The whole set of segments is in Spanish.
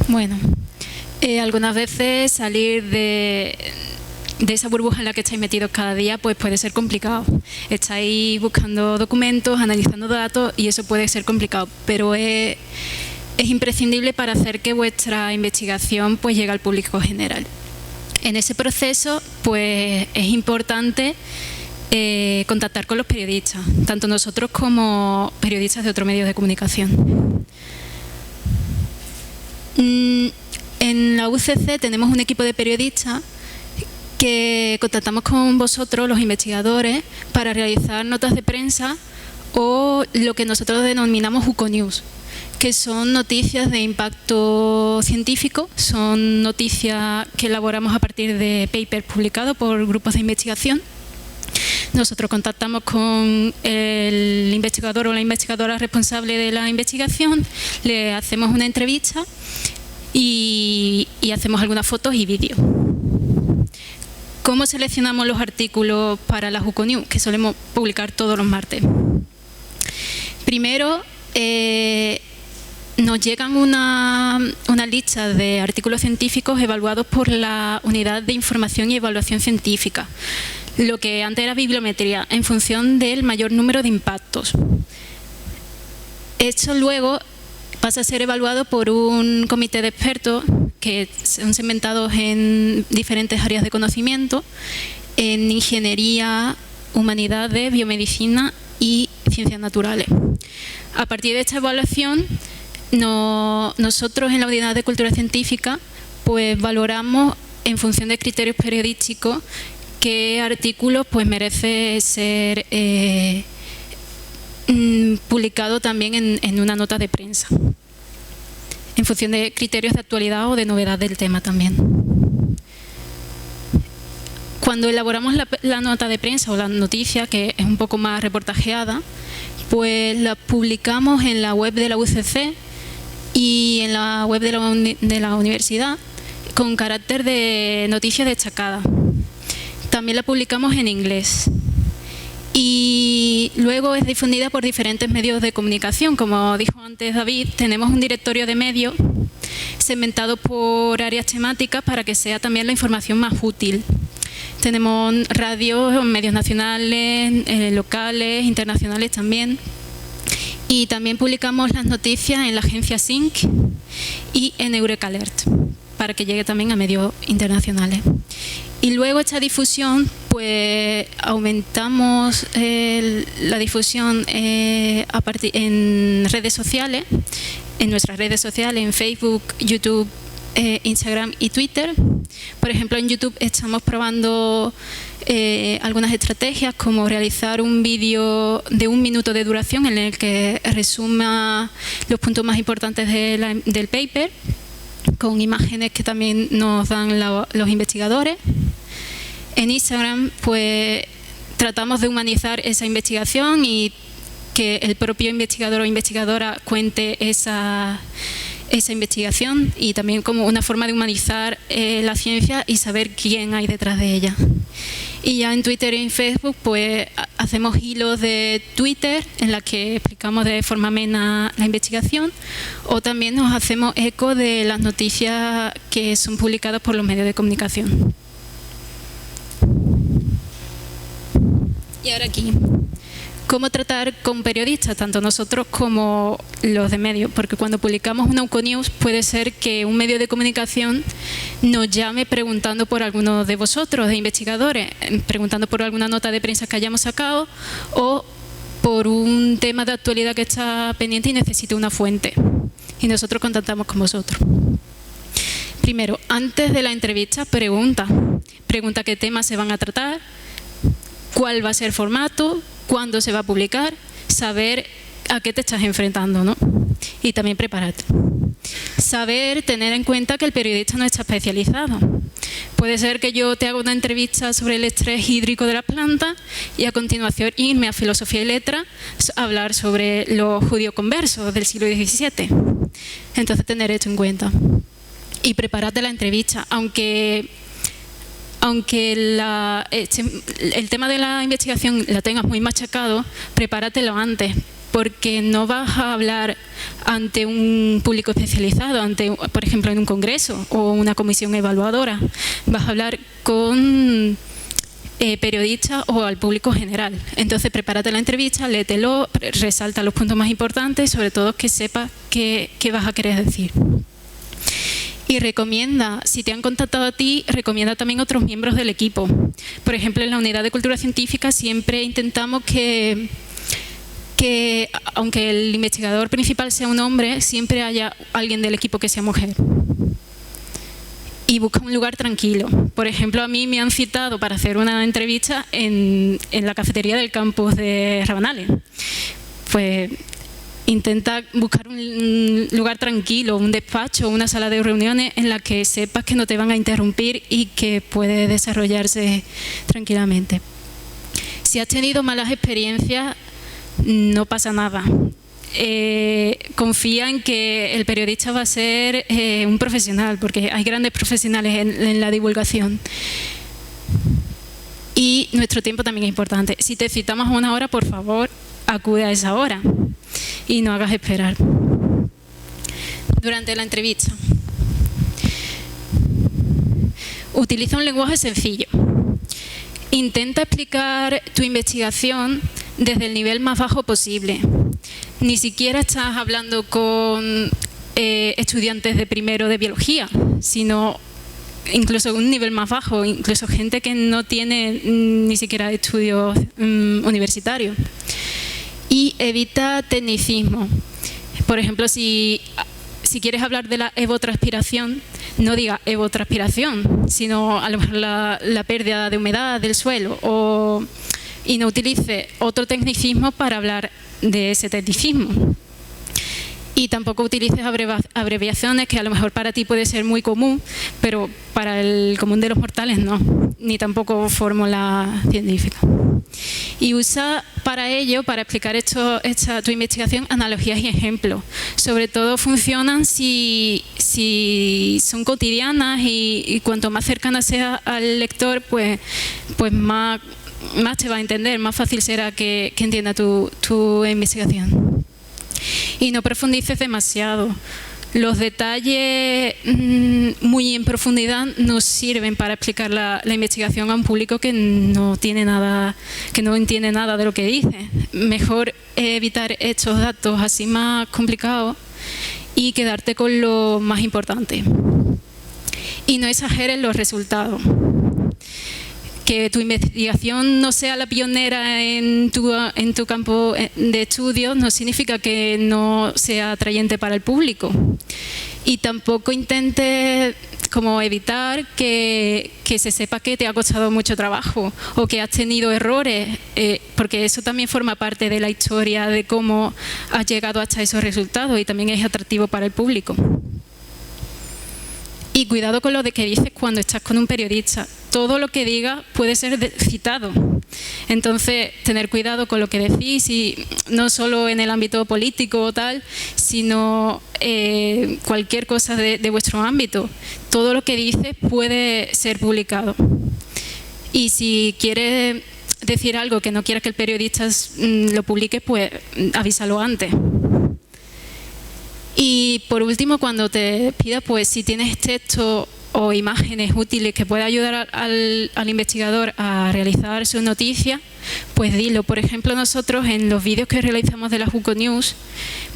Bueno, algunas veces salir de esa burbuja en la que estáis metidos cada día pues puede ser complicado. Estáis buscando documentos, analizando datos y eso puede ser complicado, pero es imprescindible para hacer que vuestra investigación pues llegue al público general. En ese proceso pues es importante contactar con los periodistas, tanto nosotros como periodistas de otros medios de comunicación. En la UCC tenemos un equipo de periodistas que contactamos con vosotros, los investigadores, para realizar notas de prensa o lo que nosotros denominamos UCONews, que son noticias de impacto científico, son noticias que elaboramos a partir de papers publicados por grupos de investigación. Nosotros contactamos con el investigador o la investigadora responsable de la investigación, le hacemos una entrevista y hacemos algunas fotos y vídeos. ¿Cómo seleccionamos los artículos para las UCONews, que solemos publicar todos los martes? Primero, nos llegan una lista de artículos científicos evaluados por la Unidad de Información y Evaluación Científica, lo que antes era bibliometría, en función del mayor número de impactos. Esto luego pasa a ser evaluado por un comité de expertos que son segmentados en diferentes áreas de conocimiento, en ingeniería, humanidades, biomedicina y ciencias naturales. A partir de esta evaluación, nosotros en la Unidad de Cultura Científica pues valoramos en función de criterios periodísticos qué artículo pues merece ser publicado también en una nota de prensa, en función de criterios de actualidad o de novedad del tema también. Cuando elaboramos la nota de prensa o la noticia, que es un poco más reportajeada, pues la publicamos en la web de la UCC y en la web de la universidad con carácter de noticia destacada. También la publicamos en inglés. Y luego es difundida por diferentes medios de comunicación. Como dijo antes David, tenemos un directorio de medios segmentado por áreas temáticas para que sea también la información más útil. Tenemos radios, medios nacionales, locales, internacionales también. Y también publicamos las noticias en la agencia SYNC y en Eureka Alert, para que llegue también a medios internacionales. Y luego esta difusión, pues aumentamos la difusión en redes sociales, en nuestras redes sociales, en Facebook, YouTube, Instagram y Twitter. Por ejemplo, en YouTube estamos probando algunas estrategias, como realizar un vídeo de 1 minuto de duración en el que resuma los puntos más importantes del paper, con imágenes que también nos dan los investigadores. En Instagram pues tratamos de humanizar esa investigación y que el propio investigador o investigadora cuente esa investigación, y también como una forma de humanizar la ciencia y saber quién hay detrás de ella. Y ya en Twitter y en Facebook pues hacemos hilos de Twitter en la que explicamos de forma amena la investigación, o también nos hacemos eco de las noticias que son publicadas por los medios de comunicación. Y ahora aquí, ¿cómo tratar con periodistas, tanto nosotros como los de medios? Porque cuando publicamos una UCONews puede ser que un medio de comunicación nos llame preguntando por alguno de vosotros, de investigadores, preguntando por alguna nota de prensa que hayamos sacado o por un tema de actualidad que está pendiente y necesita una fuente. Y nosotros contactamos con vosotros. Primero, antes de la entrevista, pregunta qué temas se van a tratar, cuál va a ser el formato, cuándo se va a publicar, saber a qué te estás enfrentando, ¿no? Y también prepararte. Saber, tener en cuenta que el periodista no está especializado. Puede ser que yo te haga una entrevista sobre el estrés hídrico de la planta y a continuación irme a Filosofía y Letras a hablar sobre los judíos conversos del siglo XVII. Entonces, tener esto en cuenta. Y prepárate la entrevista, aunque el tema de la investigación la tengas muy machacado, prepáratelo antes, porque no vas a hablar ante un público especializado, por ejemplo, en un congreso o una comisión evaluadora. Vas a hablar con periodistas o al público general. Entonces, prepárate la entrevista, léetelo, resalta los puntos más importantes y sobre todo que sepas qué vas a querer decir. Y recomienda, si te han contactado a ti, recomienda también a otros miembros del equipo. Por ejemplo, en la unidad de cultura científica siempre intentamos que aunque el investigador principal sea un hombre, siempre haya alguien del equipo que sea mujer. Y busca un lugar tranquilo. Por ejemplo, a mí me han citado para hacer una entrevista en la cafetería del campus de Rabanales. Pues intenta buscar un lugar tranquilo, un despacho, una sala de reuniones en la que sepas que no te van a interrumpir y que puede desarrollarse tranquilamente. Si has tenido malas experiencias, no pasa nada. Confía en que el periodista va a ser un profesional, porque hay grandes profesionales en la divulgación. Y nuestro tiempo también es importante. Si te citamos a una hora, por favor, acude a esa hora y no hagas esperar. Durante la entrevista, utiliza un lenguaje sencillo. Intenta explicar tu investigación desde el nivel más bajo posible. Ni siquiera estás hablando con estudiantes de primero de biología, sino incluso un nivel más bajo, incluso gente que no tiene ni siquiera estudios universitarios. Y evita tecnicismo. Por ejemplo, si quieres hablar de la evotranspiración, no diga evotranspiración, sino a lo mejor la pérdida de humedad del suelo, y no utilice otro tecnicismo para hablar de ese tecnicismo. Y tampoco utilices abreviaciones que a lo mejor para ti puede ser muy común, pero para el común de los mortales no, ni tampoco fórmula científica. Y usa para ello, para explicar tu investigación, analogías y ejemplos. Sobre todo funcionan si son cotidianas y cuanto más cercana sea al lector, pues más te va a entender, más fácil será que entienda tu investigación. Y no profundices demasiado. Los detalles muy en profundidad no sirven para explicar la investigación a un público que no entiende nada de lo que dice. Mejor evitar estos datos así más complicados y quedarte con lo más importante. Y no exageres los resultados. Que tu investigación no sea la pionera en tu campo de estudios no significa que no sea atrayente para el público. Y tampoco intentes como evitar que se sepa que te ha costado mucho trabajo o que has tenido errores, porque eso también forma parte de la historia de cómo has llegado hasta esos resultados y también es atractivo para el público. Y cuidado con lo de que dices cuando estás con un periodista. Todo lo que digas puede ser citado. Entonces, tener cuidado con lo que decís, y no solo en el ámbito político o tal, sino cualquier cosa de vuestro ámbito. Todo lo que dices puede ser publicado. Y si quieres decir algo que no quieras que el periodista lo publique, pues avísalo antes. Y por último, cuando te pida, pues si tienes texto o imágenes útiles que pueda ayudar al investigador a realizar su noticia, pues dilo. Por ejemplo, nosotros en los vídeos que realizamos de la Juco News,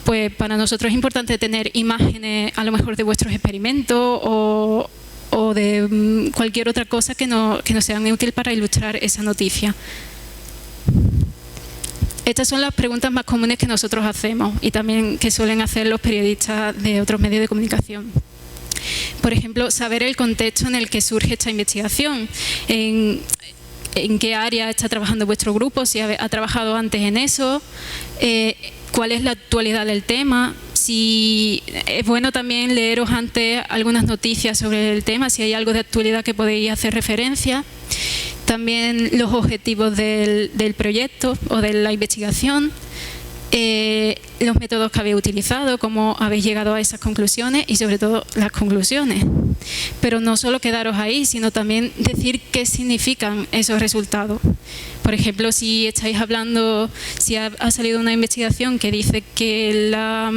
pues para nosotros es importante tener imágenes a lo mejor de vuestros experimentos o de cualquier otra cosa que nos sean útiles para ilustrar esa noticia. Estas son las preguntas más comunes que nosotros hacemos y también que suelen hacer los periodistas de otros medios de comunicación. Por ejemplo, saber el contexto en el que surge esta investigación, en qué área está trabajando vuestro grupo, si ha trabajado antes en eso, cuál es la actualidad del tema, si es bueno también leeros antes algunas noticias sobre el tema, si hay algo de actualidad que podéis hacer referencia. También los objetivos del proyecto o de la investigación, los métodos que habéis utilizado, cómo habéis llegado a esas conclusiones y sobre todo las conclusiones. Pero no solo quedaros ahí, sino también decir qué significan esos resultados. Por ejemplo, si estáis hablando, si ha salido una investigación que dice que las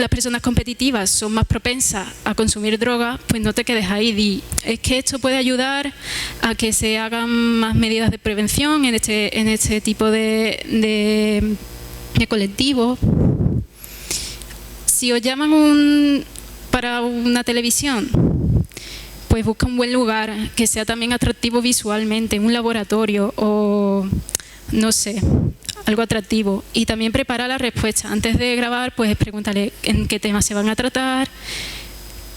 personas competitivas son más propensas a consumir drogas, pues no te quedes ahí. Es que esto puede ayudar a que se hagan más medidas de prevención en este tipo de colectivos. Si os llaman para una televisión, pues busca un buen lugar que sea también atractivo visualmente, un laboratorio o no sé, algo atractivo. Y también prepara la respuesta. Antes de grabar, pues pregúntale en qué temas se van a tratar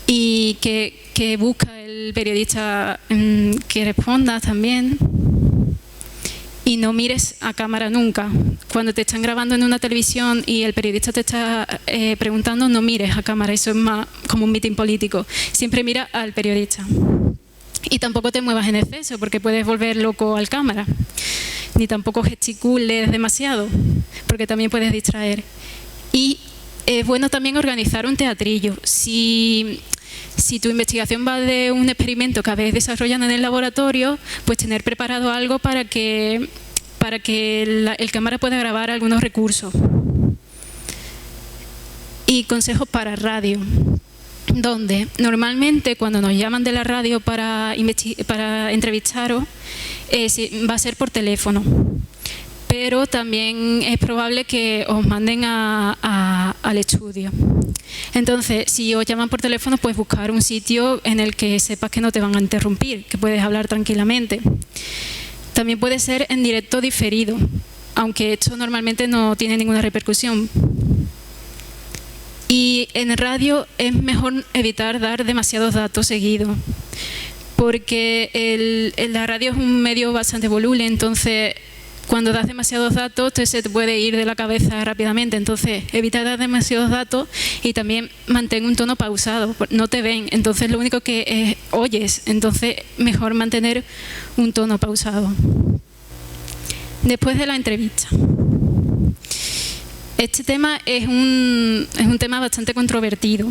y que busca el periodista que responda también. Y no mires a cámara nunca. Cuando te están grabando en una televisión y el periodista te está preguntando, no mires a cámara. Eso es más como un mitin político. Siempre mira al periodista. Y tampoco te muevas en exceso, porque puedes volver loco al cámara. Ni tampoco gesticules demasiado, porque también puedes distraer. Y es bueno también organizar un teatrillo. Si tu investigación va de un experimento que habéis desarrollado en el laboratorio, pues tener preparado algo para que el cámara pueda grabar algunos recursos. Y consejos para radio, donde normalmente cuando nos llaman de la radio para entrevistaros, va a ser por teléfono. Pero también es probable que os manden al estudio. Entonces, si os llaman por teléfono, pues buscar un sitio en el que sepas que no te van a interrumpir, que puedes hablar tranquilamente. También puede ser en directo diferido, aunque esto normalmente no tiene ninguna repercusión. Y en radio es mejor evitar dar demasiados datos seguidos, porque la radio es un medio bastante voluble, entonces cuando das demasiados datos se te puede ir de la cabeza rápidamente. Entonces evita dar demasiados datos y también mantén un tono pausado. No te ven, entonces lo único que oyes, entonces mejor mantener un tono pausado. Después de la entrevista. Este tema es un tema bastante controvertido.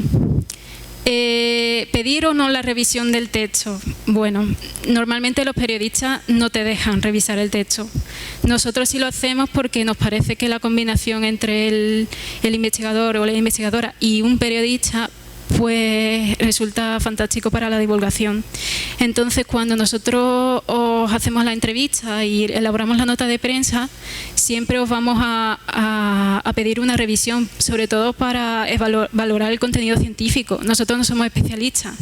¿Pedir o no la revisión del texto? Bueno, normalmente los periodistas no te dejan revisar el texto. Nosotros sí lo hacemos porque nos parece que la combinación entre el investigador o la investigadora y un periodista pues resulta fantástico para la divulgación. Entonces, cuando nosotros os hacemos la entrevista y elaboramos la nota de prensa, siempre os vamos a pedir una revisión, sobre todo para valorar el contenido científico. Nosotros no somos especialistas,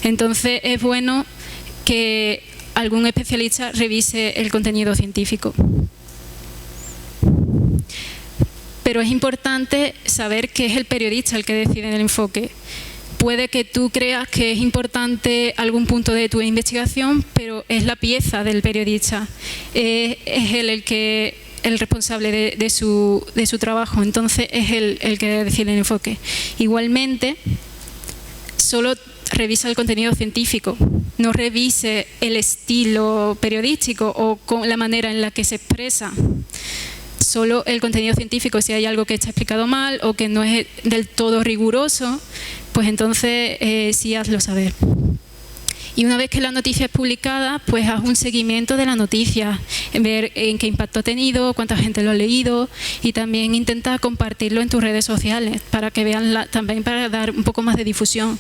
entonces es bueno que algún especialista revise el contenido científico. Pero es importante saber que es el periodista el que decide en el enfoque. Puede que tú creas que es importante algún punto de tu investigación, pero es la pieza del periodista. Es él el responsable de su trabajo, entonces es él el que decide el enfoque. Igualmente, solo revisa el contenido científico, no revise el estilo periodístico o con la manera en la que se expresa. Solo el contenido científico. Si hay algo que está explicado mal o que no es del todo riguroso, pues entonces sí hazlo saber. Y una vez que la noticia es publicada, pues haz un seguimiento de la noticia, ver en qué impacto ha tenido, cuánta gente lo ha leído, y también intenta compartirlo en tus redes sociales para que vean, también para dar un poco más de difusión.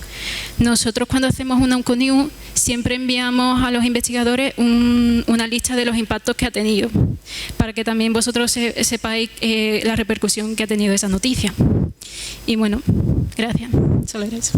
Nosotros cuando hacemos una Onconews siempre enviamos a los investigadores una lista de los impactos que ha tenido, para que también vosotros sepáis la repercusión que ha tenido esa noticia. Y bueno, gracias. Solo era eso.